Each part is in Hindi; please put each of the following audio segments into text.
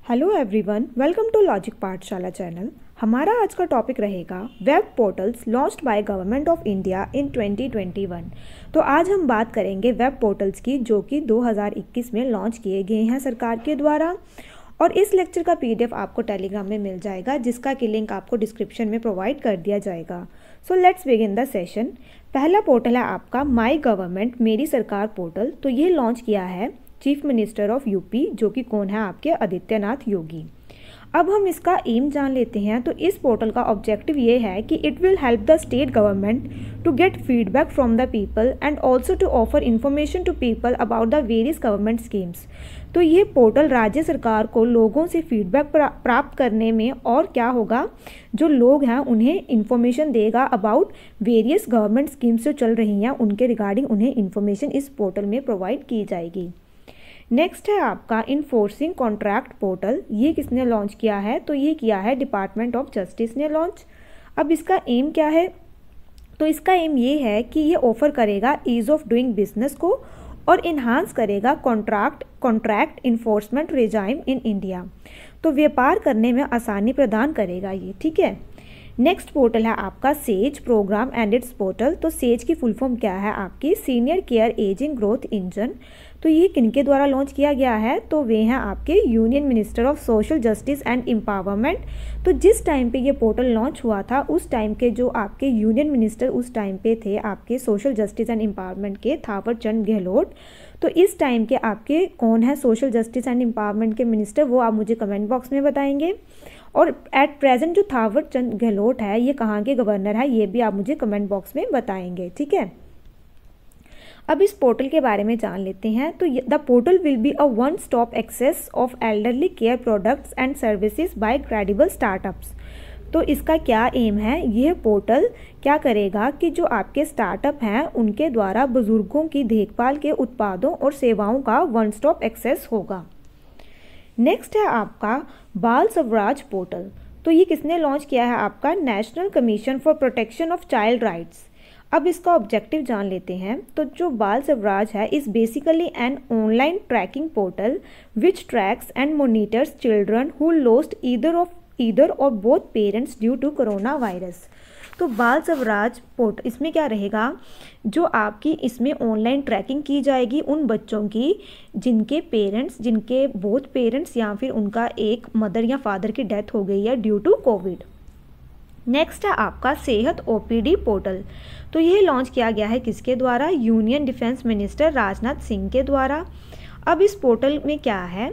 Hello everyone, welcome to logic Pathshala channel. हमारा आज का टॉपिक रहेगा web portals launched by government of India in 2021। तो आज हम बात करेंगे वेब पोर्टल्स की जो कि 2021 में लॉन्च किए गए हैं सरकार के द्वारा। और इस लेक्चर का पीडीएफ आपको टेलीग्राम में मिल जाएगा, जिसका कि लिंक आपको डिस्क्रिप्शन में प्रोवाइड कर दिया जाएगा। So let's begin the session. पहला पोर्टल है आपका माई गवर्नमेंट मेरी सरकार पोर्टल। तो ये लॉन्च किया है चीफ मिनिस्टर ऑफ यूपी, जो कि कौन है आपके आदित्यनाथ योगी। अब हम इसका एम जान लेते हैं। तो इस पोर्टल का ऑब्जेक्टिव ये है कि it will help the state government to get feedback from the people and also to offer information to people about the various government schemes. तो ये पोर्टल राज्य सरकार को लोगों से फीडबैक प्राप्त करने में और क्या होगा, जो लोग हैं उन्हें इन्फॉर्मेशन देगा अबाउट वेरियस गवर्नमेंट स्कीम्स जो चल रही हैं उनके रिगार्डिंग उन्हें इन्फॉर्मेशन इस पोर्टल में प्रोवाइड की जाएगी। नेक्स्ट है आपका इन्फोर्सिंग कॉन्ट्रैक्ट पोर्टल। ये किसने लॉन्च किया है? तो ये किया है डिपार्टमेंट ऑफ जस्टिस ने लॉन्च। अब इसका एम क्या है? तो इसका एम ये है कि ये ऑफर करेगा ईज ऑफ डूइंग बिजनेस को और इन्हांस करेगा कॉन्ट्रैक्ट इन्फोर्समेंट रेजाइम इन इंडिया। तो व्यापार करने में आसानी प्रदान करेगा ये, ठीक है। नेक्स्ट पोर्टल है आपका SAGE programme and its portal. तो सेज की फुल फॉर्म क्या है आपकी? Senior care ageing growth engine. तो ये किनके द्वारा लॉन्च किया गया है? तो वे हैं आपके union minister of social justice and empowerment. तो जिस टाइम पे ये पोर्टल लॉन्च हुआ था उस टाइम के जो आपके यूनियन मिनिस्टर उस टाइम पे थे आपके सोशल जस्टिस एंड एम्पावरमेंट के थावर चंद गहलोत। तो इस टाइम के आपके कौन है सोशल जस्टिस एंड एम्पावरमेंट के मिनिस्टर, वो आप मुझे कमेंट बॉक्स में बताएंगे। और एट प्रेजेंट जो थावर चंद गहलोत है ये कहाँ के गवर्नर है, ये भी आप मुझे कमेंट बॉक्स में बताएंगे, ठीक है। अब इस पोर्टल के बारे में जान लेते हैं। तो the portal will be a one stop access of elderly care products and services by credible startups. तो इसका क्या एम है? यह पोर्टल क्या करेगा कि जो आपके स्टार्टअप हैं उनके द्वारा बुजुर्गों की देखभाल के उत्पादों और सेवाओं का वन स्टॉप एक्सेस होगा। नेक्स्ट है आपका बाल स्वराज पोर्टल। तो ये किसने लॉन्च किया है? आपका national commission for protection of child rights. अब इसका ऑब्जेक्टिव जान लेते हैं। तो जो बाल स्वराज है is basically an online tracking portal which tracks and monitors children who lost either or both parents due to corona virus. तो बाल स्वराज पोर्टल इसमें क्या रहेगा, जो आपकी इसमें ऑनलाइन ट्रैकिंग की जाएगी उन बच्चों की जिनके बोथ पेरेंट्स या फिर उनका एक मदर या फादर की डेथ हो गई है ड्यू टू कोविड। नेक्स्ट है आपका सेहत ओपीडी पोर्टल। तो ये लॉन्च किया गया है किसके द्वारा? Union defence minister Rajnath Singh के द्वारा। अब इस पोर्टल में क्या है?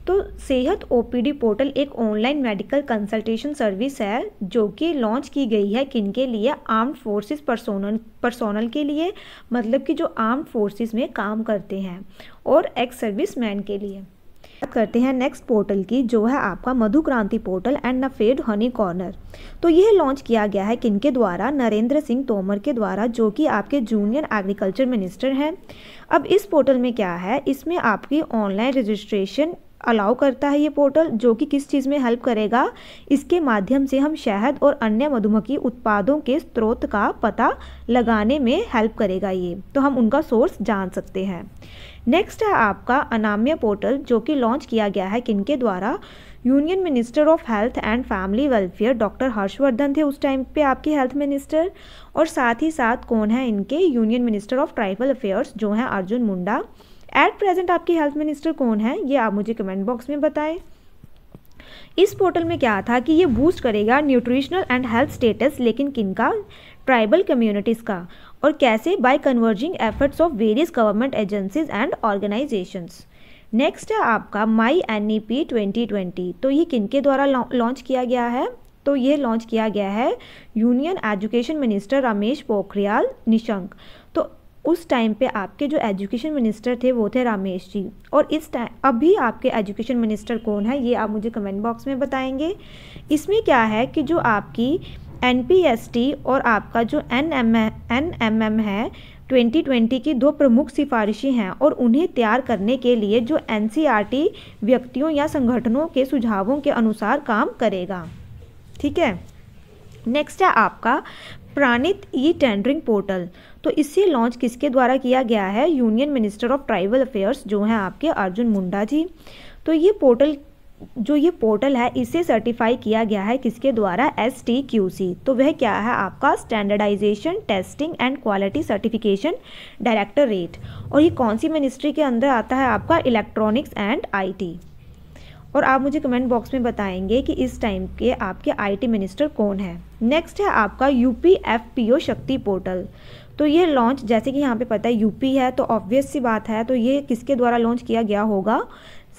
तो सेहत ओपीडी पोर्टल एक ऑनलाइन मेडिकल कंसल्टेशन सर्विस है जो कि लॉन्च की गई है किनके लिए? आर्म्ड फोर्सेस पर्सोनल के लिए, मतलब कि जो आर्म्ड फोर्सेस में काम करते हैं और एक्स सर्विस मैन के लिए। बात करते हैं नेक्स्ट पोर्टल की जो है आपका मधु क्रांति पोर्टल एंड नफेड हनी कॉर्नर। तो यह लॉन्च किया गया है किनके द्वारा? नरेंद्र सिंह तोमर के द्वारा, जो कि आपके जूनियर एग्रीकल्चर मिनिस्टर हैं। अब इस पोर्टल में क्या है? इसमें आपकी ऑनलाइन रजिस्ट्रेशन अलाउ करता है ये पोर्टल, जो कि किस चीज़ में हेल्प करेगा? इसके माध्यम से हम शहद और अन्य मधुमक्खी उत्पादों के स्रोत का पता लगाने में हेल्प करेगा ये, तो हम उनका सोर्स जान सकते हैं। नेक्स्ट है आपका अनाम्य पोर्टल जो कि लॉन्च किया गया है किनके द्वारा? Union minister of health and family welfare doctor Harshvardhan थे उस टाइम पे आपके हेल्थ मिनिस्टर, और साथ ही साथ कौन है इनके? Union minister of tribal affairs जो हैं अर्जुन मुंडा। एट प्रेजेंट आपकी हेल्थ मिनिस्टर कौन है, ये आप मुझे कमेंट बॉक्स में बताएं। इस पोर्टल में क्या था कि ये बूस्ट करेगा न्यूट्रिशनल एंड हेल्थ स्टेटस, लेकिन किनका? ट्राइबल कम्युनिटीज़ का। और कैसे? By converging efforts of various government agencies and organisations. Next है आपका माई NEP 2020। तो ये किनके द्वारा लॉन्च किया गया है? तो ये लॉन्च किया गया है union education minister Ramesh Pokhriyal Nishank. तो उस टाइम पे आपके जो एजुकेशन मिनिस्टर थे वो थे रमेश जी, और इस टाइम अभी आपके एजुकेशन मिनिस्टर कौन है ये आप मुझे कमेंट बॉक्स में बताएंगे। इसमें क्या है कि जो आपकी NPST और आपका जो NMM है 2020 की दो प्रमुख सिफारिशें हैं और उन्हें तैयार करने के लिए जो NCERT व्यक्तियों या संगठनों के सुझावों के अनुसार काम करेगा, ठीक है। नेक्स्ट है आपका प्राणित ई टेंडरिंग पोर्टल। तो इसे लॉन्च किसके द्वारा किया गया है? Union minister of tribal affairs जो हैं आपके अर्जुन मुंडा जी। तो ये पोर्टल जो ये पोर्टल है इसे सर्टिफाई किया गया है किसके द्वारा, STQC। तो वह क्या है आपका standardisation testing and quality certification directorate. और ये कौन सी मिनिस्ट्री के अंदर आता है आपका, इलेक्ट्रॉनिक्स एंड IT। और आप मुझे कमेंट बॉक्स में बताएंगे कि इस टाइम के आपके IT मिनिस्टर कौन है। नेक्स्ट है आपका UPFPO शक्ति पोर्टल। तो ये लॉन्च, जैसे कि यहाँ पे पता है यूपी है तो ऑब्वियस सी बात है, तो ये किसके द्वारा लॉन्च किया गया होगा,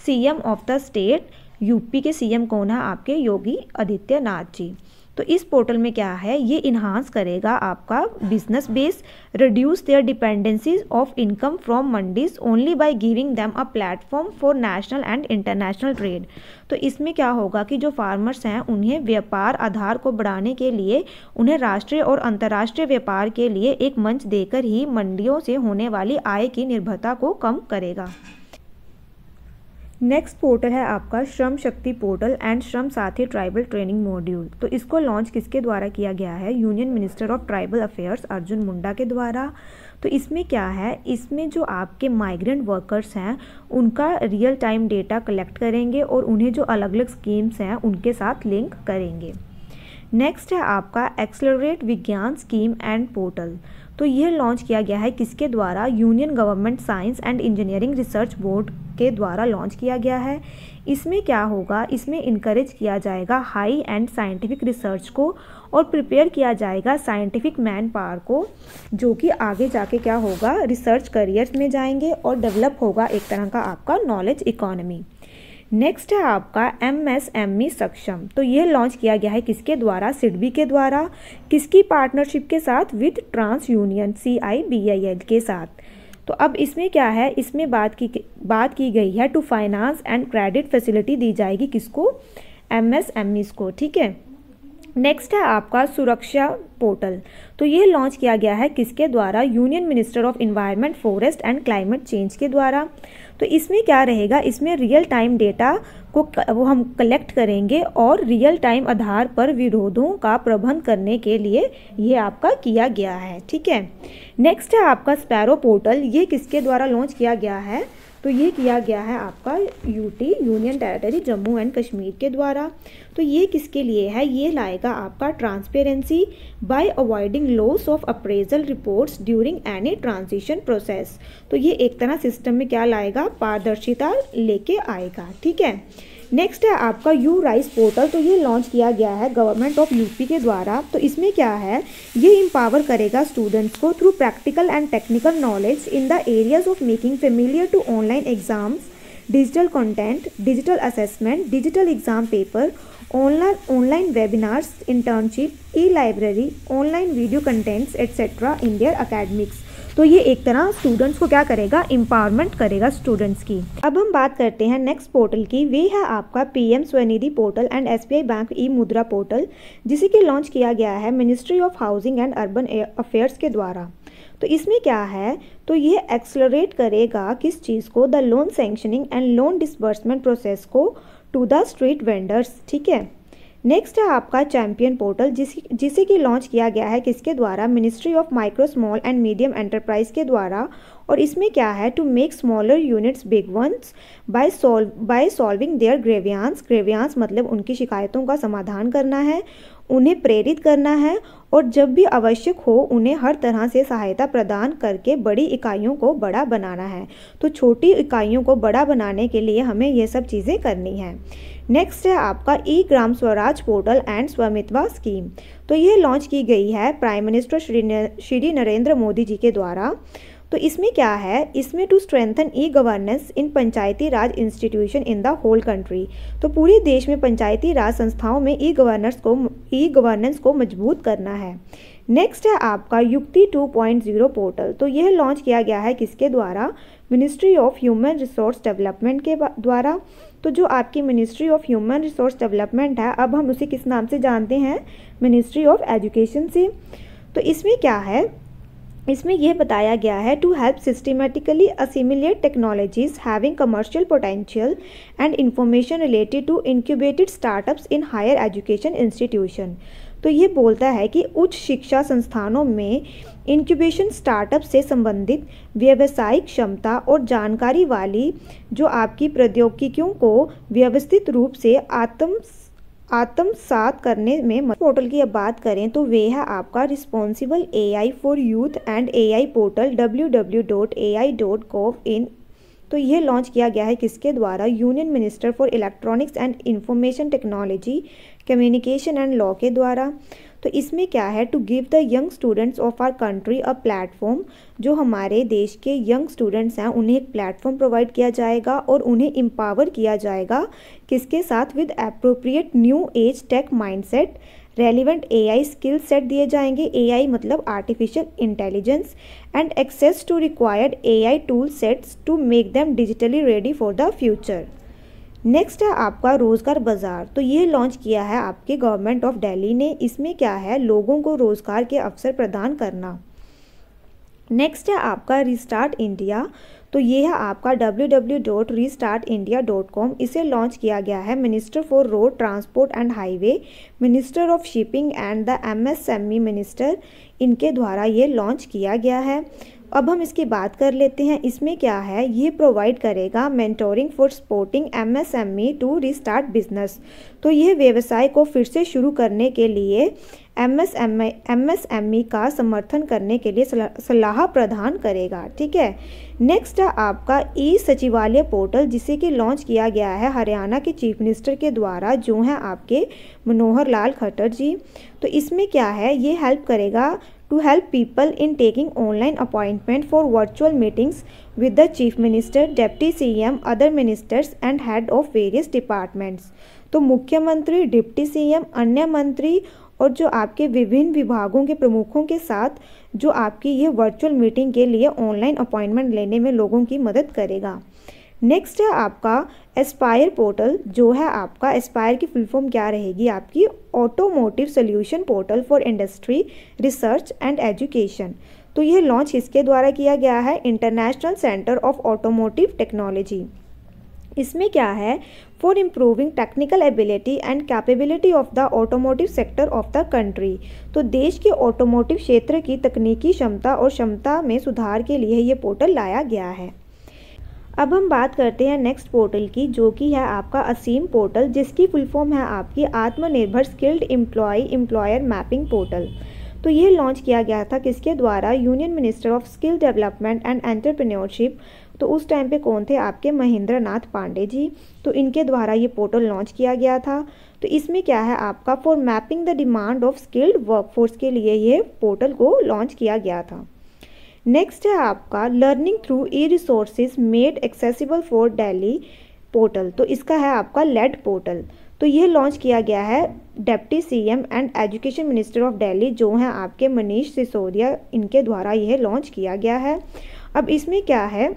CM of the state. UP के CM कौन है आपके, योगी आदित्यनाथ जी। तो इस पोर्टल में क्या है, ये इन्हांस करेगा आपका business base, reduce there dependencies of income from mandis only by giving them a platform for national and international trade. तो इसमें क्या होगा कि जो फार्मर्स हैं उन्हें व्यापार आधार को बढ़ाने के लिए उन्हें राष्ट्रीय और अंतर्राष्ट्रीय व्यापार के लिए एक मंच देकर ही मंडियों से होने वाली आय की निर्भरता को कम करेगा। नेक्स्ट पोर्टल है आपका श्रम शक्ति पोर्टल एंड श्रम साथी ट्राइबल ट्रेनिंग मॉड्यूल। तो इसको लॉन्च किसके द्वारा किया गया है, union minister of tribal affairs Arjun Munda के द्वारा। तो इसमें क्या है, इसमें जो आपके माइग्रेंट वर्कर्स हैं उनका रियल टाइम डेटा कलेक्ट करेंगे और उन्हें जो अलग अलग स्कीम्स हैं उनके साथ लिंक करेंगे। नेक्स्ट है आपका एक्सेलरेट विज्ञान स्कीम एंड पोर्टल। तो यह लॉन्च किया गया है किसके द्वारा, union government science and engineering research board के द्वारा लॉन्च किया गया है। इसमें क्या होगा, इसमें इनकरेज किया जाएगा हाई एंड साइंटिफिक रिसर्च को और प्रिपेयर किया जाएगा साइंटिफिक मैन पावर को, जो कि आगे जाके क्या होगा, रिसर्च करियर्स में जाएंगे और डेवलप होगा एक तरह का आपका नॉलेज इकोनॉमी। नेक्स्ट है आपका MSME सक्षम। तो ये लॉन्च किया गया है किसके द्वारा, सिडबी के द्वारा। किसकी पार्टनरशिप के साथ, विद ट्रांस यूनियन CIBIL के साथ। तो अब इसमें क्या है, इसमें बात की गई है to finance and credit facility दी जाएगी किसको, MSMEs को, ठीक है। नेक्स्ट है आपका सुरक्षा पोर्टल। तो ये लॉन्च किया गया है किसके द्वारा, union minister of environment forest and climate change के द्वारा। तो इसमें क्या रहेगा, इसमें रियल टाइम डेटा को वो हम कलेक्ट करेंगे और रियल टाइम आधार पर विरोधों का प्रबंध करने के लिए ये आपका किया गया है, ठीक है। नेक्स्ट है आपका स्पैरो पोर्टल। ये किसके द्वारा लॉन्च किया गया है, तो ये किया गया है आपका UT union territory Jammu and Kashmir के द्वारा। तो ये किसके लिए है, ये लाएगा आपका transparency bye avoiding loss of appraisal reports during any transition process. तो ये एक तरह सिस्टम में क्या लाएगा, पारदर्शिता लेके आएगा, ठीक है। नेक्स्ट है आपका राइस पोर्टल। तो ये लॉन्च किया गया है गवर्नमेंट ऑफ यूपी के द्वारा। तो इसमें क्या है, ये एम्पावर करेगा स्टूडेंट्स को through practical and technical knowledge in the areas of making familiar to online exams, digital content, digital assessment, digital exam paper, online webinars, internship, e library, online video contents etcetera in their academics. तो ये एक तरह स्टूडेंट्स को क्या करेगा, एम्पावरमेंट करेगा स्टूडेंट्स की। अब हम बात करते हैं नेक्स्ट पोर्टल की। वे है आपका PM Svanidhi portal and SBI bank e Mudra portal, जिसे कि लॉन्च किया गया है ministry of housing and urban affairs के द्वारा। तो इसमें क्या है, तो ये एक्सलरेट करेगा किस चीज़ को, the loan sanctioning and loan disbursement process को टू द स्ट्रीट वेंडर्स, ठीक है। नेक्स्ट है आपका चैम्पियन पोर्टल, जिसे कि लॉन्च किया गया है किसके द्वारा, ministry of micro small and medium enterprise के द्वारा। और इसमें क्या है, to make smaller units big ones by solving their grievances मतलब उनकी शिकायतों का समाधान करना है, उन्हें प्रेरित करना है और जब भी आवश्यक हो उन्हें हर तरह से सहायता प्रदान करके बड़ी इकाइयों को बड़ा बनाना है। तो छोटी इकाइयों को बड़ा बनाने के लिए हमें ये सब चीज़ें करनी है। नेक्स्ट है आपका e Gram Swaraj portal and Swamitva scheme. तो ये लॉन्च की गई है प्राइम मिनिस्टर श्री नरेंद्र मोदी जी के द्वारा। तो इसमें क्या है, इसमें to strengthen e governance in Panchayati Raj institution in the whole country. तो पूरे देश में पंचायती राज संस्थाओं में ई गवर्नेंस को मजबूत करना है। नेक्स्ट है आपका युक्ति 2.0 पोर्टल। तो यह लॉन्च किया गया है किसके द्वारा, ministry of human resource development के द्वारा। तो जो आपकी ministry of human resource development है, अब हम उसे किस नाम से जानते हैं, मिनिस्ट्री ऑफ एजुकेशन से। तो इसमें क्या है, इसमें यह बताया गया है to help systematically assimilate technologies having commercial potential and information related to incubated startups in higher education institution. तो ये बोलता है कि उच्च शिक्षा संस्थानों में इंक्यूबेशन स्टार्टअप से संबंधित व्यावसायिक क्षमता और जानकारी वाली जो आपकी प्रौद्योगिकियों को व्यवस्थित रूप से आत्मसात करने में पोर्टल की अब बात करें तो वे है आपका responsible AI for youth and AI portal www.ai.gov in। तो यह लॉन्च किया गया है किसके द्वारा? Union minister for electronics and information technology, communication and law के द्वारा। तो इसमें क्या है? To give the young students of our country a platform, जो हमारे देश के यंग स्टूडेंट्स हैं उन्हें एक प्लेटफॉर्म प्रोवाइड किया जाएगा और उन्हें एम्पावर किया जाएगा किसके साथ? With appropriate new age tech mindset, relevant AI skill set दिए जाएंगे, AI मतलब artificial intelligence, and access to required AI tool sets to make them digitally ready for the future. Next है आपका रोज़गार बाज़ार। तो ये लॉन्च किया है आपके गवर्नमेंट ऑफ दिल्ली ने। इसमें क्या है? लोगों को रोज़गार के अवसर प्रदान करना। नेक्स्ट है आपका रिस्टार्ट इंडिया। तो ये है आपका www.restartindia.com। इसे लॉन्च किया गया है minister for road transport and highway, minister of shipping and the MSME minister, इनके द्वारा ये लॉन्च किया गया है। अब हम इसकी बात कर लेते हैं। इसमें क्या है? ये प्रोवाइड करेगा mentoring for supporting MSME to restart business. तो ये व्यवसाय को फिर से शुरू करने के लिए MSME का समर्थन करने के लिए सलाह प्रदान करेगा। ठीक है। नेक्स्ट है आपका ई सचिवालय पोर्टल, जिसे कि लॉन्च किया गया है हरियाणा के चीफ मिनिस्टर के द्वारा, जो हैं आपके मनोहर लाल खट्टर जी। तो इसमें क्या है? ये हेल्प करेगा to help people in taking online appointment for virtual meetings with the chief minister, deputy CM, other ministers and head of various departments। तो मुख्यमंत्री, डिप्टी CM, अन्य मंत्री और जो आपके विभिन्न विभागों के प्रमुखों के साथ जो आपकी ये वर्चुअल मीटिंग के लिए ऑनलाइन अपॉइंटमेंट लेने में लोगों की मदद करेगा। नेक्स्ट है आपका एस्पायर पोर्टल, जो है आपका एस्पायर की फुल फॉर्म क्या रहेगी आपकी? Automotive solution portal for industry, research and education. तो यह लॉन्च किसके द्वारा किया गया है? International centre of automotive technology. इसमें क्या है? For improving technical ability and capability of the automotive sector of the country. तो देश के ऑटोमोटिव क्षेत्र की तकनीकी क्षमता और क्षमता में सुधार के लिए ये पोर्टल लाया गया है। अब हम बात करते हैं नेक्स्ट पोर्टल की, जो कि है आपका असीम पोर्टल, जिसकी फुल फॉर्म है आपकी आत्मनिर्भर स्किल्ड एम्प्लॉयर मैपिंग पोर्टल। तो ये लॉन्च किया गया था किसके द्वारा? Union minister of skill development and entrepreneurship. तो उस टाइम पे कौन थे? आपके महेंद्र नाथ पांडे जी। तो इनके द्वारा ये पोर्टल लॉन्च किया गया था। तो इसमें क्या है आपका? For mapping the demand of skilled workforce के लिए ये पोर्टल को लॉन्च किया गया था। नेक्स्ट है आपका learning through E resources made accessible for Delhi portal. तो इसका है आपका लेड पोर्टल। तो ये लॉन्च किया गया है deputy CM and education minister of Delhi, जो हैं आपके मनीष सिसोदिया, इनके द्वारा यह लॉन्च किया गया है। अब इसमें क्या है?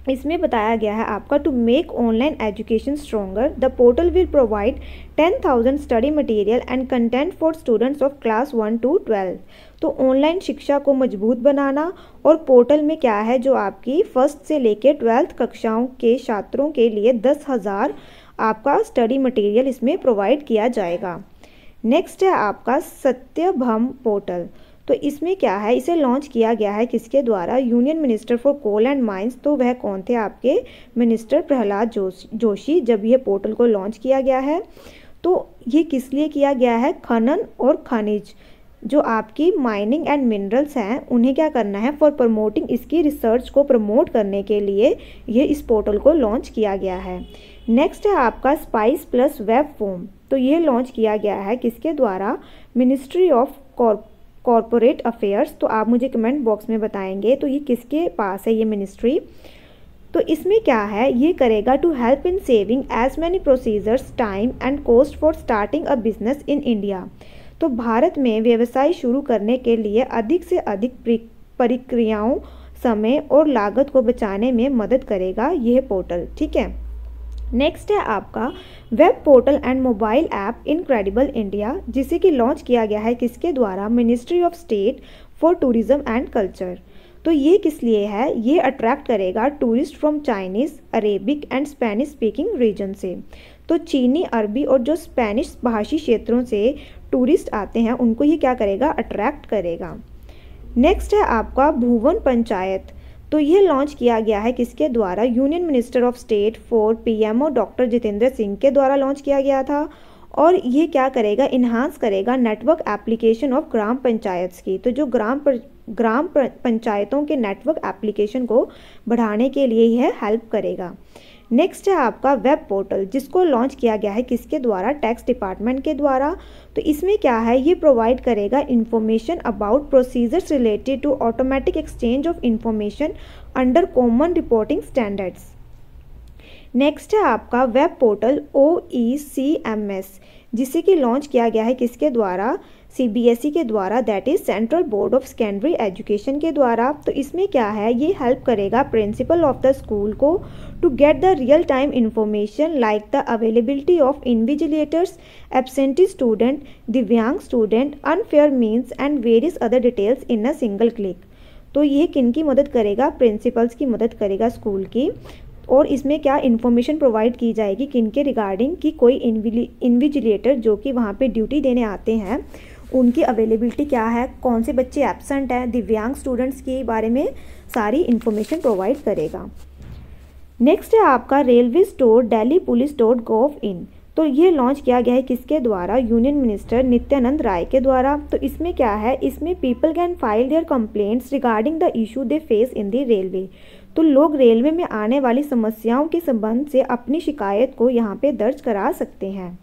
इसमें बताया गया है आपका to make online education stronger, the portal will provide 10,000 study material and content for students of class 1 to 12। तो ऑनलाइन शिक्षा को मजबूत बनाना, और पोर्टल में क्या है? जो आपकी फर्स्ट से लेकर 12th कक्षाओं के छात्रों के लिए 10,000 आपका स्टडी मटेरियल इसमें प्रोवाइड किया जाएगा। नेक्स्ट है आपका सत्यभम पोर्टल। तो इसमें क्या है? इसे लॉन्च किया गया है किसके द्वारा? Union minister for coal and mines. तो वह कौन थे? आपके मिनिस्टर प्रहलाद जोशी, जब ये पोर्टल को लॉन्च किया गया है। तो ये किस लिए किया गया है? खनन और खनिज, जो आपकी माइनिंग एंड मिनरल्स हैं, उन्हें क्या करना है? फॉर प्रमोटिंग, इसकी रिसर्च को प्रमोट करने के लिए ये इस पोर्टल को लॉन्च किया गया है। नेक्स्ट है आपका स्पाइस प्लस वेब फॉर्म। तो ये लॉन्च किया गया है किसके द्वारा? Ministry of corporate affairs. तो आप मुझे कमेंट बॉक्स में बताएंगे तो ये किसके पास है ये मिनिस्ट्री? तो इसमें क्या है? ये करेगा to help in saving as many procedures, time and cost for starting a business in India. तो भारत में व्यवसाय शुरू करने के लिए अधिक से अधिक प्रक्रियाओं, समय और लागत को बचाने में मदद करेगा यह पोर्टल। ठीक है। नेक्स्ट है आपका web portal and mobile app incredible India, जिसे कि लॉन्च किया गया है किसके द्वारा? Ministry of state for tourism and culture. तो ये किस लिए है? ये अट्रैक्ट करेगा tourist from Chinese, Arabic and Spanish speaking region से। तो चीनी, अरबी और जो स्पेनिश भाषी क्षेत्रों से टूरिस्ट आते हैं उनको ये क्या करेगा, अट्रैक्ट करेगा। नेक्स्ट है आपका भुवन पंचायत। तो ये लॉन्च किया गया है किसके द्वारा, union minister of state for PMO doctor Jitendra Singh के द्वारा लॉन्च किया गया था। और ये क्या करेगा, इन्हांस करेगा network application of gram panchayats की। तो जो ग्राम पंचायतों के नेटवर्क एप्लीकेशन को बढ़ाने के लिए यह हेल्प करेगा। नेक्स्ट है आपका वेब पोर्टल, जिसको लॉन्च किया गया है किसके द्वारा, टैक्स डिपार्टमेंट के द्वारा। तो इसमें क्या है, ये प्रोवाइड करेगा information about procedures related to automatic exchange of information under common reporting standards. Next है आपका वेब पोर्टल OECMS, जिसे कि लॉन्च किया गया है किसके द्वारा, CBSE के द्वारा, that is central board of secondary education के द्वारा। तो इसमें क्या है, ये हेल्प करेगा प्रिंसिपल ऑफ द स्कूल को to get the real time information like the availability of invigilators, absentee student, divyang student, unfair means and various other details in a single click. तो ये किन की मदद करेगा, प्रिंसिपल्स की मदद करेगा स्कूल की। और इसमें क्या इन्फॉर्मेशन प्रोवाइड की जाएगी किन के रिगार्डिंग, कि कोई इन्विजिलेटर जो कि वहाँ पे ड्यूटी देने आते हैं उनकी अवेलेबिलिटी क्या है, कौन से बच्चे एब्सेंट हैं, दिव्यांग स्टूडेंट्स के बारे में सारी इन्फॉर्मेशन प्रोवाइड करेगा। नेक्स्ट है आपका रेलवे स्टोर delhipolice.gov.in। तो ये लॉन्च किया गया है किसके द्वारा, यूनियन मिनिस्टर नित्यानंद राय के द्वारा। तो इसमें क्या है, इसमें people can file there complaints regarding the issue they face in the railway. तो लोग रेलवे में आने वाली समस्याओं के संबंध से अपनी शिकायत को यहाँ पे दर्ज करा सकते हैं।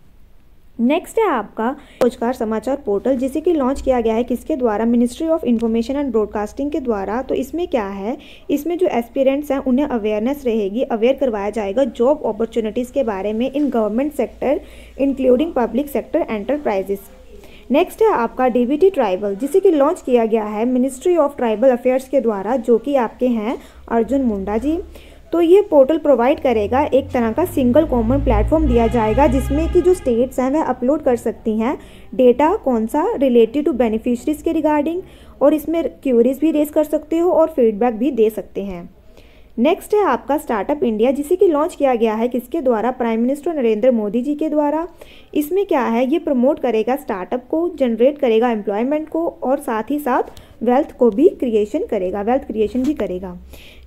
नेक्स्ट है आपका रोजगार समाचार पोर्टल, जिसे कि लॉन्च किया गया है किसके द्वारा, ministry of information and broadcasting के द्वारा। तो इसमें क्या है, इसमें जो एस्पिरेंट्स हैं उन्हें अवेयरनेस रहेगी, अवेयर करवाया जाएगा जॉब अपॉर्चुनिटीज़ के बारे में in government sector including public sector enterprises. Next है आपका DBT ट्राइबल, जिसे कि लॉन्च किया गया है मिनिस्ट्री ऑफ ट्राइबल अफेयर्स के द्वारा, जो कि आपके हैं अर्जुन मुंडा जी। तो ये पोर्टल प्रोवाइड करेगा एक तरह का सिंगल कॉमन प्लेटफॉर्म दिया जाएगा, जिसमें कि जो स्टेट्स हैं वह अपलोड कर सकती हैं डेटा, कौन सा, रिलेटेड टू बेनिफिशरीज के रिगार्डिंग। और इसमें क्यूरीज भी रेज कर सकते हो और फीडबैक भी दे सकते हैं। नेक्स्ट है आपका स्टार्टअप इंडिया, जिसे कि लॉन्च किया गया है किसके द्वारा, प्राइम मिनिस्टर नरेंद्र मोदी जी के द्वारा। इसमें क्या है, ये प्रमोट करेगा स्टार्टअप को, जनरेट करेगा एम्प्लॉयमेंट को और साथ ही साथ वेल्थ को भी क्रिएशन करेगा, वेल्थ क्रिएशन भी करेगा।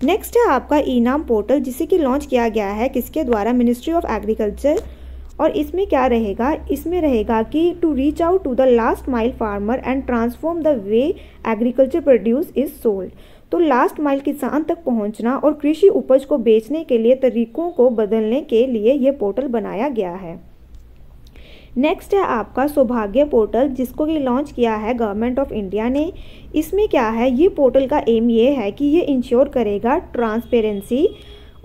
नेक्स्ट है आपका ई-नाम पोर्टल, जिसे कि लॉन्च किया गया है किसके द्वारा, मिनिस्ट्री ऑफ एग्रीकल्चर। और इसमें क्या रहेगा, इसमें रहेगा कि to reach out to the last mile farmer and transform the way agriculture produce is sold. तो लास्ट माइल किसान तक पहुंचना और कृषि उपज को बेचने के लिए तरीकों को बदलने के लिए ये पोर्टल बनाया गया है। नेक्स्ट है आपका सौभाग्य पोर्टल, जिसको कि लॉन्च किया है गवर्नमेंट ऑफ इंडिया ने। इसमें क्या है, ये पोर्टल का एम ये है कि ये इंश्योर करेगा ट्रांसपेरेंसी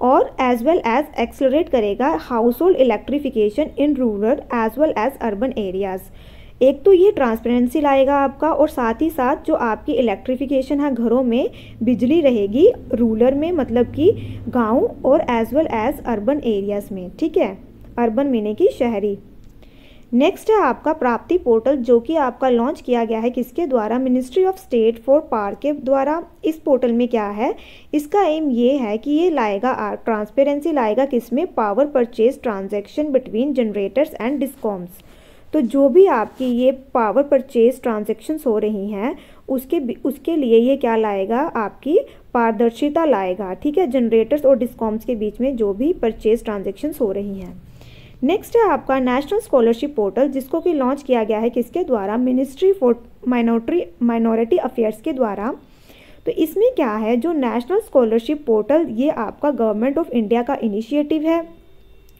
और एज वेल एज एक्सलरेट करेगा household electrification in rural as well as urban areas. एक तो ये ट्रांसपेरेंसी लाएगा आपका, और साथ ही साथ जो आपकी इलेक्ट्रिफिकेशन है घरों में, बिजली रहेगी रूरल में, मतलब कि गांव, और as well as urban areas में, ठीक है, अर्बन मीने की शहरी। नेक्स्ट है आपका प्राप्ति पोर्टल, जो कि आपका लॉन्च किया गया है किसके द्वारा, ministry of state for power के द्वारा। इस पोर्टल में क्या है, इसका एम ये है कि ये लाएगा ट्रांसपेरेंसी लाएगा किसमें, power purchase transaction between generators and discoms. तो जो भी आपकी ये पावर परचेज ट्रांजैक्शंस हो रही हैं उसके लिए ये क्या लाएगा, आपकी पारदर्शिता लाएगा, ठीक है, जनरेटर्स और डिस्कॉम्स के बीच में जो भी परचेज ट्रांजैक्शंस हो रही हैं। नेक्स्ट है आपका नेशनल स्कॉलरशिप पोर्टल, जिसको कि लॉन्च किया गया है किसके द्वारा, मिनिस्ट्री फॉर माइनॉरिटी अफेयर्स के द्वारा। तो इसमें क्या है, जो नेशनल स्कॉलरशिप पोर्टल ये आपका गवर्नमेंट ऑफ इंडिया का इनिशिएटिव है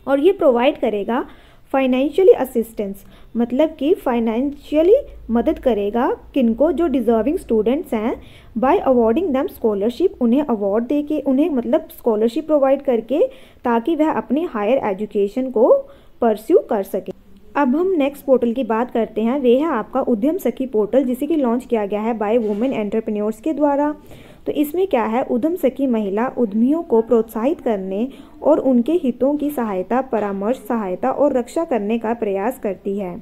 और ये प्रोवाइड करेगा फाइनेंशियली असिस्टेंस, मतलब कि फाइनेंशियली मदद करेगा किनको, जो डिज़र्विंग स्टूडेंट्स हैं, बाय अवॉर्डिंग देम स्कॉलरशिप, उन्हें अवार्ड दे के, उन्हें मतलब स्कॉलरशिप प्रोवाइड करके, ताकि वह अपनी हायर एजुकेशन को परस्यू कर सके। अब हम नेक्स्ट पोर्टल की बात करते हैं, वे है आपका उद्यम सखी पोर्टल, जिसे कि लॉन्च किया गया है बाय वुमेन एंटरप्रेन्योर्स के द्वारा। तो इसमें क्या है, उद्यम सखी महिला उद्यमियों को प्रोत्साहित करने और उनके हितों की सहायता, परामर्श, सहायता और रक्षा करने का प्रयास करती है।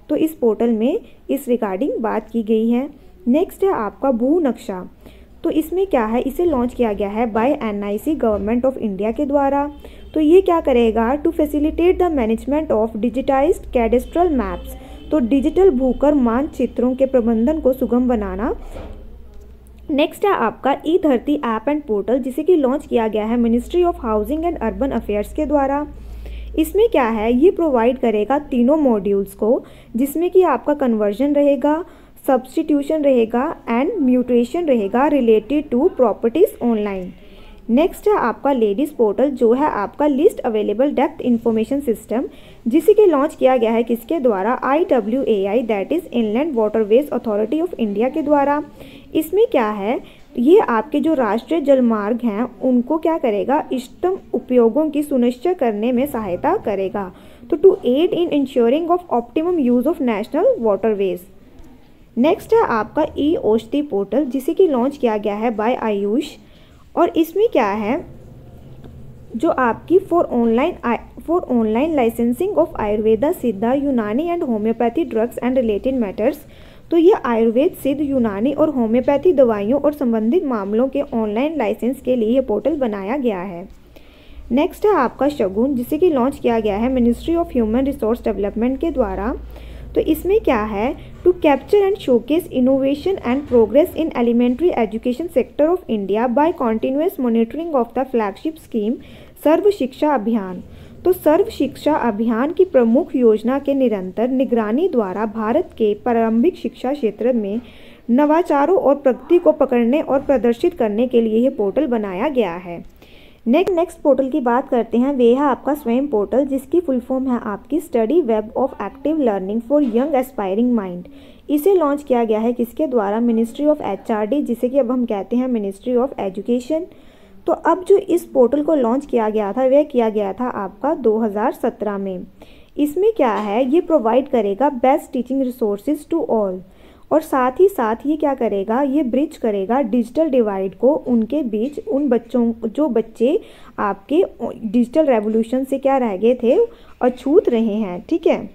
तो इस पोर्टल में इस रिगार्डिंग बात की गई है। नेक्स्ट है आपका भू नक्शा। तो इसमें क्या है, इसे लॉन्च किया गया है by NIC government of India के द्वारा। तो ये क्या करेगा, to facilitate the management of digitised cadastral maps. तो डिजिटल भूकर मानचित्रों के प्रबंधन को सुगम बनाना। नेक्स्ट है आपका ई धरती ऐप एंड पोर्टल, जिसे कि लॉन्च किया गया है ministry of housing and urban affairs के द्वारा। इसमें क्या है, ये प्रोवाइड करेगा तीनों मॉड्यूल्स को, जिसमें कि आपका कन्वर्जन रहेगा, सब्स्टिट्यूशन रहेगा एंड म्यूटेशन रहेगा related to properties online. Next है आपका लेडीज़ पोर्टल, जो है आपका least available depth information system, जिसे कि लॉन्च किया गया है किसके द्वारा, IWAI that is inland waterways authority of India के द्वारा। इसमें क्या है, ये आपके जो राष्ट्रीय जलमार्ग हैं उनको क्या करेगा, इष्टतम उपयोगों की सुनिश्चित करने में सहायता करेगा, तो to aid in ensuring of optimum use of national waterways. Next है आपका ई औषधि पोर्टल, जिसे कि लॉन्च किया गया है बाय आयुष, और इसमें क्या है, जो आपकी for online licensing of Ayurveda, सिद्धा, यूनानी and homeopathy drugs and related matters. तो ये आयुर्वेद, सिद्ध, यूनानी और होम्योपैथी दवाइयों और संबंधित मामलों के ऑनलाइन लाइसेंस के लिए ये पोर्टल बनाया गया है। नेक्स्ट है आपका शगुन, जिसे कि लॉन्च किया गया है ministry of human resource development के द्वारा। तो इसमें क्या है, to capture and showcase innovation and progress in elementary education sector of India by continuous monitoring of the flagship scheme Sarva Shiksha Abhiyan. तो सर्व शिक्षा अभियान की प्रमुख योजना के निरंतर निगरानी द्वारा भारत के प्रारंभिक शिक्षा क्षेत्र में नवाचारों और प्रगति को पकड़ने और प्रदर्शित करने के लिए यह पोर्टल बनाया गया है। नेक्स्ट पोर्टल की बात करते हैं, वे है आपका स्वयं पोर्टल, जिसकी फुल फॉर्म है आपकी study web of active learning for young aspiring mind. इसे लॉन्च किया गया है किसके द्वारा, मिनिस्ट्री ऑफ HRD, जिसे कि अब हम कहते हैं मिनिस्ट्री ऑफ एजुकेशन। तो अब जो इस पोर्टल को लॉन्च किया गया था वह किया गया था आपका 2017 में। इसमें क्या है, ये प्रोवाइड करेगा best teaching resources to all, और साथ ही साथ ये क्या करेगा, ये ब्रिज करेगा डिजिटल डिवाइड को उनके बीच, उन बच्चों जो बच्चे आपके डिजिटल रेवोल्यूशन से क्या रह गए थे, अछूत रहे हैं। ठीक है।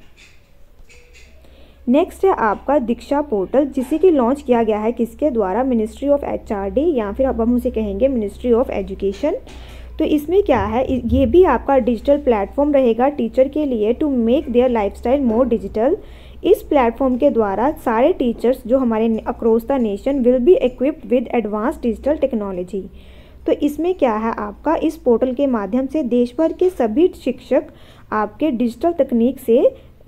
नेक्स्ट है आपका दीक्षा पोर्टल, जिसे कि लॉन्च किया गया है किसके द्वारा, मिनिस्ट्री ऑफ HRD, या फिर अब हम उसे कहेंगे मिनिस्ट्री ऑफ एजुकेशन। तो इसमें क्या है, ये भी आपका डिजिटल प्लेटफॉर्म रहेगा टीचर के लिए to make their lifestyle more digital. इस प्लेटफॉर्म के द्वारा सारे टीचर्स जो हमारे across the nation will be equipped with advance digital technology. तो इसमें क्या है आपका, इस पोर्टल के माध्यम से देश भर के सभी शिक्षक आपके डिजिटल तकनीक से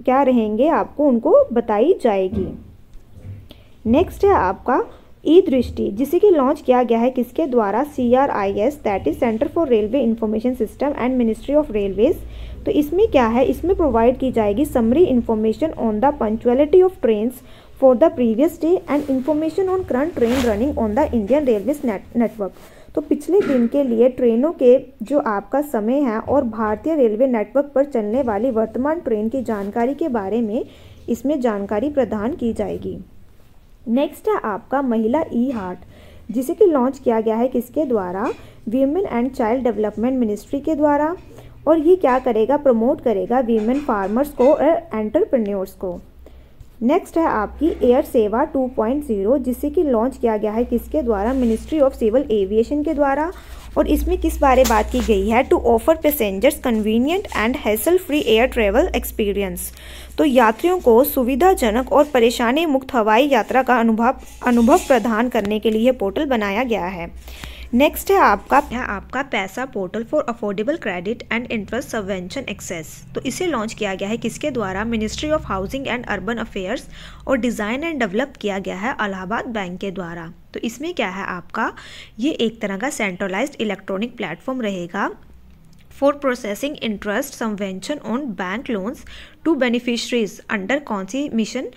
क्या रहेंगे, आपको उनको बताई जाएगी। नेक्स्ट है आपका ई दृष्टि, जिसे कि लॉन्च किया गया है किसके द्वारा, CRIS that is centre for railway information system and ministry of railways. तो इसमें क्या है, इसमें प्रोवाइड की जाएगी summary information on the punctuality of trains for the previous day and information on current train running on the Indian railways network. तो पिछले दिन के लिए ट्रेनों के जो आपका समय है और भारतीय रेलवे नेटवर्क पर चलने वाली वर्तमान ट्रेन की जानकारी के बारे में इसमें जानकारी प्रदान की जाएगी। नेक्स्ट है आपका महिला ई हार्ट, जिसे कि लॉन्च किया गया है किसके द्वारा, women and child development ministry के द्वारा, और ये क्या करेगा, प्रमोट करेगा वीमेन फार्मर्स को और एंटरप्रेन्योर्स को। नेक्स्ट है आपकी एयर सेवा 2.0, जिसे कि लॉन्च किया गया है किसके द्वारा, मिनिस्ट्री ऑफ सिविल एविएशन के द्वारा, और इसमें किस बारे बात की गई है, to offer passengers convenient and hassle free air travel experience. तो यात्रियों को सुविधाजनक और परेशानी मुक्त हवाई यात्रा का अनुभव प्रदान करने के लिए पोर्टल बनाया गया है। नेक्स्ट है आपका Paisa portal for affordable credit and interest subvention access. तो इसे लॉन्च किया गया है किसके द्वारा, ministry of housing and urban affairs, और डिज़ाइन एंड डेवलप किया गया है इलाहाबाद बैंक के द्वारा। तो इसमें क्या है आपका, ये एक तरह का सेंट्रलाइज्ड इलेक्ट्रॉनिक प्लेटफॉर्म रहेगा for processing interest subvention on bank loans to beneficiaries under कौन सी mission,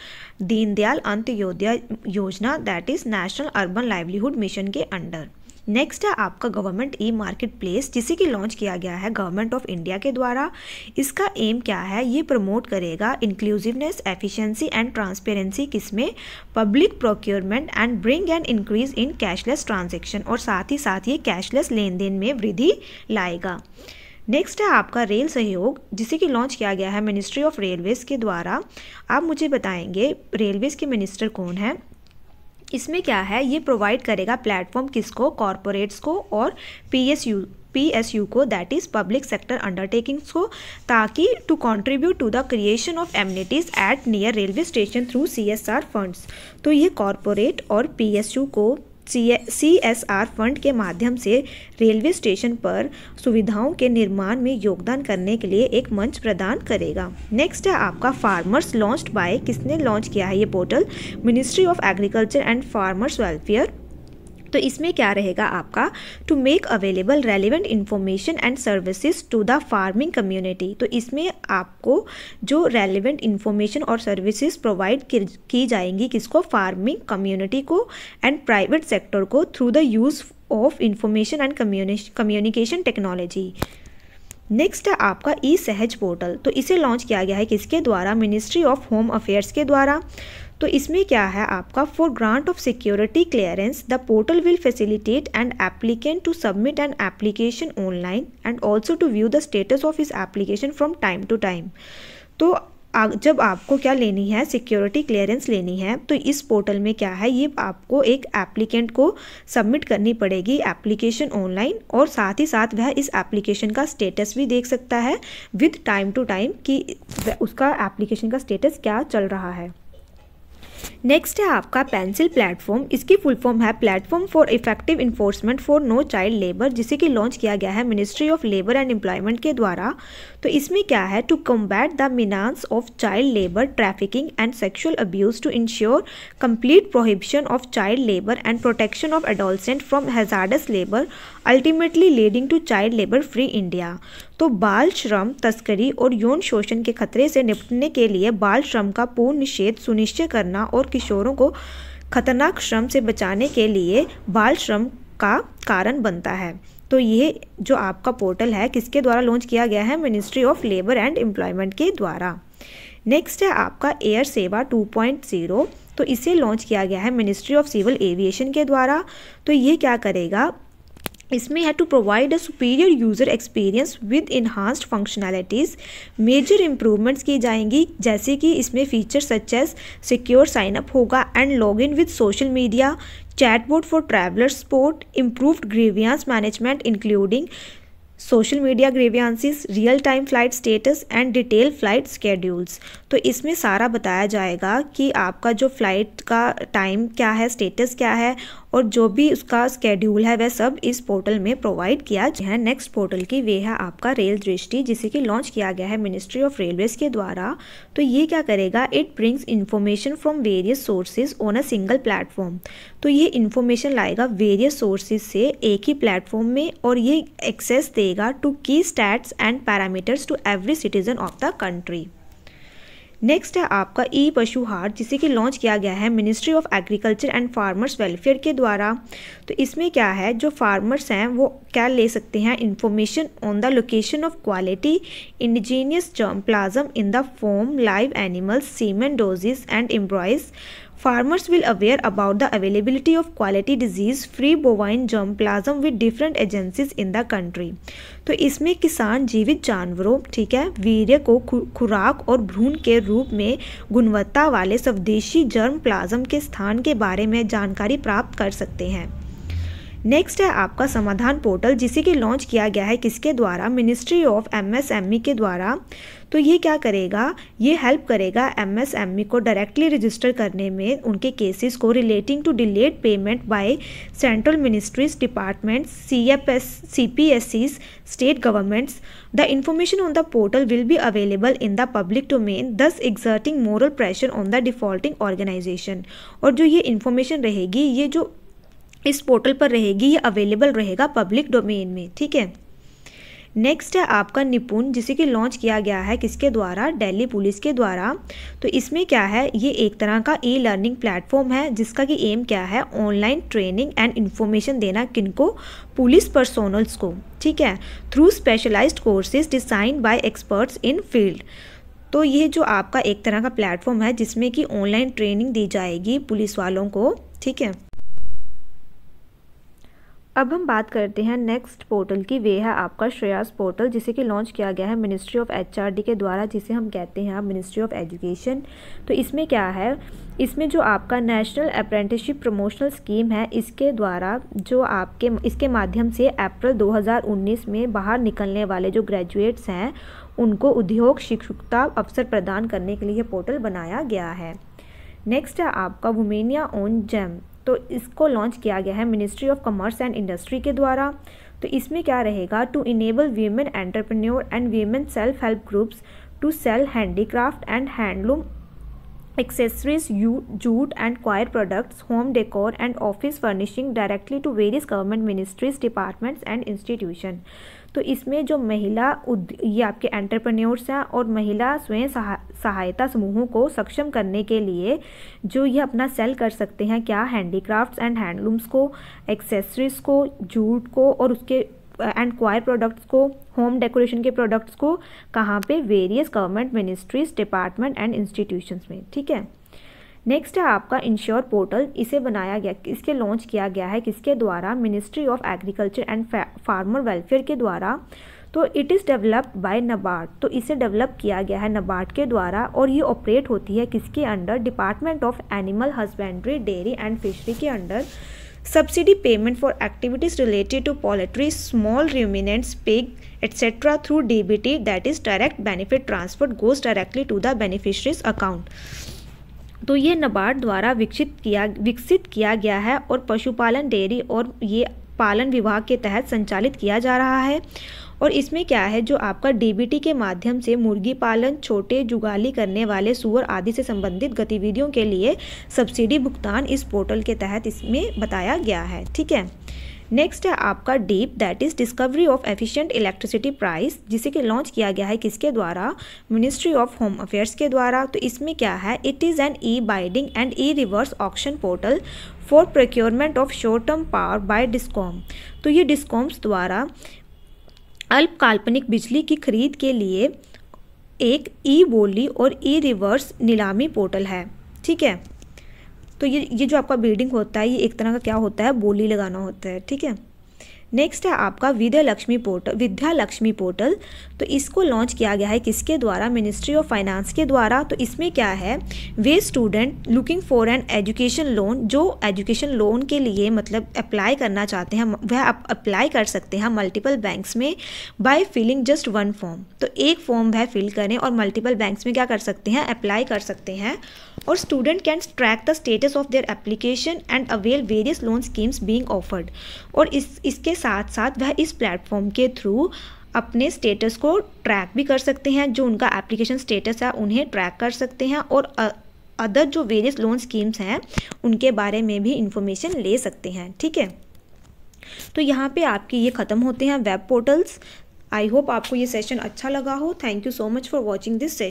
Deendayal Antyodaya Yojana that is national urban livelihood mission के अंडर। नेक्स्ट है आपका गवर्नमेंट ई मार्केट प्लेस, जिसे कि लॉन्च किया गया है गवर्नमेंट ऑफ इंडिया के द्वारा। इसका एम क्या है, ये प्रमोट करेगा इंक्लूसिवनेस, एफिशिएंसी एंड ट्रांसपेरेंसी किसमें, public procurement and bring an increase in cashless transaction, और साथ ही ये कैशलेस लेन देन में वृद्धि लाएगा। नेक्स्ट है आपका रेल सहयोग, जिसे कि लॉन्च किया गया है मिनिस्ट्री ऑफ रेलवेज के द्वारा। आप मुझे बताएंगे रेलवेज के मिनिस्टर कौन है। इसमें क्या है, ये प्रोवाइड करेगा प्लेटफॉर्म किसको, कॉरपोरेट्स को और PSU को, that is public sector undertakings को, ताकि to contribute to the creation of amenities at near railway station through CSR funds. तो ये कॉरपोरेट और PSU को CSR फंड के माध्यम से रेलवे स्टेशन पर सुविधाओं के निर्माण में योगदान करने के लिए एक मंच प्रदान करेगा। नेक्स्ट है आपका फार्मर्स लॉन्च्ड बाय, किसने लॉन्च किया है ये portal? Ministry of agriculture and farmers welfare. तो इसमें क्या रहेगा आपका? To make available relevant information and services to the farming community. तो इसमें आपको जो रेलिवेंट इंफॉर्मेशन और सर्विसेज प्रोवाइड की जाएंगी किसको? फार्मिंग कम्युनिटी को एंड प्राइवेट सेक्टर को through the use of information and communication technology. Next है आपका ई सहज पोर्टल। तो इसे लॉन्च किया गया है किसके द्वारा? मिनिस्ट्री ऑफ होम अफेयर्स के द्वारा। तो इसमें क्या है आपका? For grant of security clearance the portal will facilitate and applicant to submit an application online and also to view the status of his application from time to time. तो जब आपको क्या लेनी है? सिक्योरिटी क्लियरेंस लेनी है, तो इस पोर्टल में क्या है, ये आपको एक एप्लीकेंट को सबमिट करनी पड़ेगी एप्लीकेशन ऑनलाइन, और साथ ही साथ वह इस एप्लीकेशन का स्टेटस भी देख सकता है विद टाइम टू टाइम कि उसका एप्लीकेशन का स्टेटस क्या चल रहा है। नेक्स्ट है आपका पेंसिल प्लेटफॉर्म। इसकी फुल फॉर्म है platform for effective enforcement for no child labour, जिसे कि लॉन्च किया गया है ministry of labour and employment के द्वारा। तो इसमें क्या है? To combat the menace of child labour, trafficking and sexual abuse, to ensure complete prohibition of child labour and protection of adolescent from hazardous labour, ultimately leading to child labour free India. तो बाल श्रम, तस्करी और यौन शोषण के खतरे से निपटने के लिए बाल श्रम का पूर्ण निषेध सुनिश्चित करना और किशोरों को खतरनाक श्रम से बचाने के लिए बाल श्रम का कारण बनता है। तो ये जो आपका पोर्टल है किसके द्वारा लॉन्च किया गया है? Ministry of labour and employment के द्वारा। नेक्स्ट है आपका एयर सेवा 2.0। तो इसे लॉन्च किया गया है मिनिस्ट्री ऑफ सिविल एविएशन के द्वारा। तो ये क्या करेगा? इसमें है to provide a superior user experience with enhanced functionalities. Major improvements की जाएंगी, जैसे कि इसमें feature such as secure sign up होगा and log in with social media, chatbot for traveller support, improved grievance management including social media grievances, real time flight status and detail flight schedules. तो इसमें सारा बताया जाएगा कि आपका जो फ्लाइट का टाइम क्या है, स्टेटस क्या है, और जो भी उसका स्केड्यूल है वह सब इस पोर्टल में प्रोवाइड किया है। नेक्स्ट पोर्टल की वे है आपका रेल दृष्टि, जिसे कि लॉन्च किया गया है मिनिस्ट्री ऑफ रेलवेज के द्वारा। तो ये क्या करेगा? It brings information from various sources on a single platform. तो ये इंफॉर्मेशन लाएगा वेरियस सोर्सेज से एक ही प्लेटफॉर्म में, और ये एक्सेस देगा to key stats and parameters to every citizen of the country. Next है आपका ई पशु हाट, जिसे कि लॉन्च किया गया है ministry of agriculture and farmers welfare के द्वारा। तो इसमें क्या है? जो फार्मर्स हैं वो क्या ले सकते हैं? Information on the location of quality indigenous germplasm in the form live animals, semen doses and embryos. Farmers will aware about the availability of quality disease-free bovine germplasm with different agencies in the country। तो इसमें किसान जीवित जानवरों, ठीक है, वीर्य को खुराक और भ्रूण के रूप में गुणवत्ता वाले स्वदेशी जर्म प्लाज्म के स्थान के बारे में जानकारी प्राप्त कर सकते हैं। नेक्स्ट है आपका समाधान पोर्टल, जिसे कि लॉन्च किया गया है किसके द्वारा? मिनिस्ट्री ऑफ MSME के द्वारा। तो ये क्या करेगा? ये हेल्प करेगा MSME को डायरेक्टली रजिस्टर करने में उनके केसेस को relating to delayed payment by central ministries, departments, CPSCs, state governments. The information on the portal will be available in the public domain, thus exerting moral pressure on the defaulting organisation. और जो ये इंफॉर्मेशन रहेगी, ये जो इस पोर्टल पर रहेगी, ये अवेलेबल रहेगा पब्लिक डोमेन में, ठीक है। नेक्स्ट है आपका निपुण, जिसे कि लॉन्च किया गया है किसके द्वारा? दिल्ली पुलिस के द्वारा। तो इसमें क्या है? ये एक तरह का ई लर्निंग प्लेटफॉर्म है, जिसका कि एम क्या है? ऑनलाइन ट्रेनिंग एंड इन्फॉर्मेशन देना किनको? पुलिस पर्सोनल्स को, ठीक है, through specialised courses design by experts in field. तो ये जो आपका एक तरह का प्लेटफॉर्म है जिसमें कि ऑनलाइन ट्रेनिंग दी जाएगी पुलिस वालों को, ठीक है। अब हम बात करते हैं नेक्स्ट पोर्टल की। वे है आपका श्रेयस पोर्टल, जिसे कि लॉन्च किया गया है मिनिस्ट्री ऑफ एचआरडी के द्वारा, जिसे हम कहते हैं मिनिस्ट्री ऑफ एजुकेशन। तो इसमें क्या है, इसमें जो आपका नेशनल अप्रेंटिसशिप प्रमोशनल स्कीम है, इसके द्वारा जो इसके माध्यम से अप्रैल 2019 में बाहर निकलने वाले जो ग्रेजुएट्स हैं उनको उद्योग शिक्षुता अवसर प्रदान करने के लिए ये पोर्टल बनाया गया है। नेक्स्ट है आपका वुमेनिया ऑन जेम। तो इसको लॉन्च किया गया है ministry of commerce and industry के द्वारा। तो इसमें क्या रहेगा, to enable women entrepreneur and women self help groups to sell handicraft and handloom accessories, jute and coir products, home decor and office furnishing directly to various government ministries, departments and institution। तो इसमें जो ये आपके एंटरप्रेन्योर्स हैं और महिला स्वयं सहायता समूहों को सक्षम करने के लिए जो ये अपना सेल कर सकते हैं, क्या हैंडीक्राफ्ट्स एंड हैंडलूम्स को, एक्सेसरीज को, जूट को और उसके एंड क्वायर प्रोडक्ट्स को, होम डेकोरेशन के प्रोडक्ट्स को, कहाँ पे, various government ministries, department and institutions में। ठीक है। नेक्स्ट है आपका इंश्योर पोर्टल। इसे बनाया गया, इसके लॉन्च किया गया है किसके द्वारा, ministry of agriculture and farmer welfare के द्वारा। तो it is developed by NABARD. तो इसे डेवलप किया गया है नबार्ड के द्वारा और ये ऑपरेट होती है किसके under, department of animal husbandry, dairy and fishery के under. Subsidy payment for activities related to poultry, small ruminants, pig, etc. through DBT, that is direct benefit transfer, goes directly to the beneficiary's account। तो ये नबार्ड द्वारा विकसित किया गया है और पशुपालन, डेयरी और ये पालन विभाग के तहत संचालित किया जा रहा है। और इसमें क्या है, जो आपका डीबीटी के माध्यम से मुर्गी पालन, छोटे जुगाली करने वाले सूअर आदि से संबंधित गतिविधियों के लिए सब्सिडी भुगतान इस पोर्टल के तहत इसमें बताया गया है। ठीक है। नेक्स्ट है आपका deep, that is discovery of efficient electricity price, जिसे कि लॉन्च किया गया है किसके द्वारा, मिनिस्ट्री ऑफ होम अफेयर्स के द्वारा। तो इसमें क्या है, it is an e bidding and e reverse auction portal for procurement of short term power by DISCOM. तो ये डिस्कॉम्स द्वारा अल्प काल्पनिक बिजली की खरीद के लिए एक ई बोली और ई रिवर्स नीलामी पोर्टल है। ठीक है। तो ये जो आपका बिल्डिंग होता है, ये एक तरह का क्या होता है, बोली लगाना होता है। ठीक है। नेक्स्ट है आपका विद्या लक्ष्मी पोर्टल। तो इसको लॉन्च किया गया है किसके द्वारा, मिनिस्ट्री ऑफ फाइनेंस के द्वारा। तो इसमें क्या है, वे student looking for an education loan, जो एजुकेशन लोन के लिए मतलब अप्लाई करना चाहते हैं, वह आप अप्लाई कर सकते हैं मल्टीपल बैंक्स में by filling just one form. तो एक फॉर्म वह फिल करें और मल्टीपल बैंक्स में क्या कर सकते हैं, अप्लाई कर सकते हैं। और student can track the status of their application and avail various loan schemes being offered. और इसके साथ साथ वह इस प्लेटफॉर्म के थ्रू अपने स्टेटस को ट्रैक भी कर सकते हैं, जो उनका एप्लीकेशन स्टेटस है उन्हें ट्रैक कर सकते हैं और अदर जो वेरियस लोन स्कीम्स हैं उनके बारे में भी इंफॉर्मेशन ले सकते हैं। ठीक है। तो यहाँ पे आपके ये ख़त्म होते हैं वेब पोर्टल्स। आई होप आपको ये सेशन अच्छा लगा हो। Thank you so much for watching this session.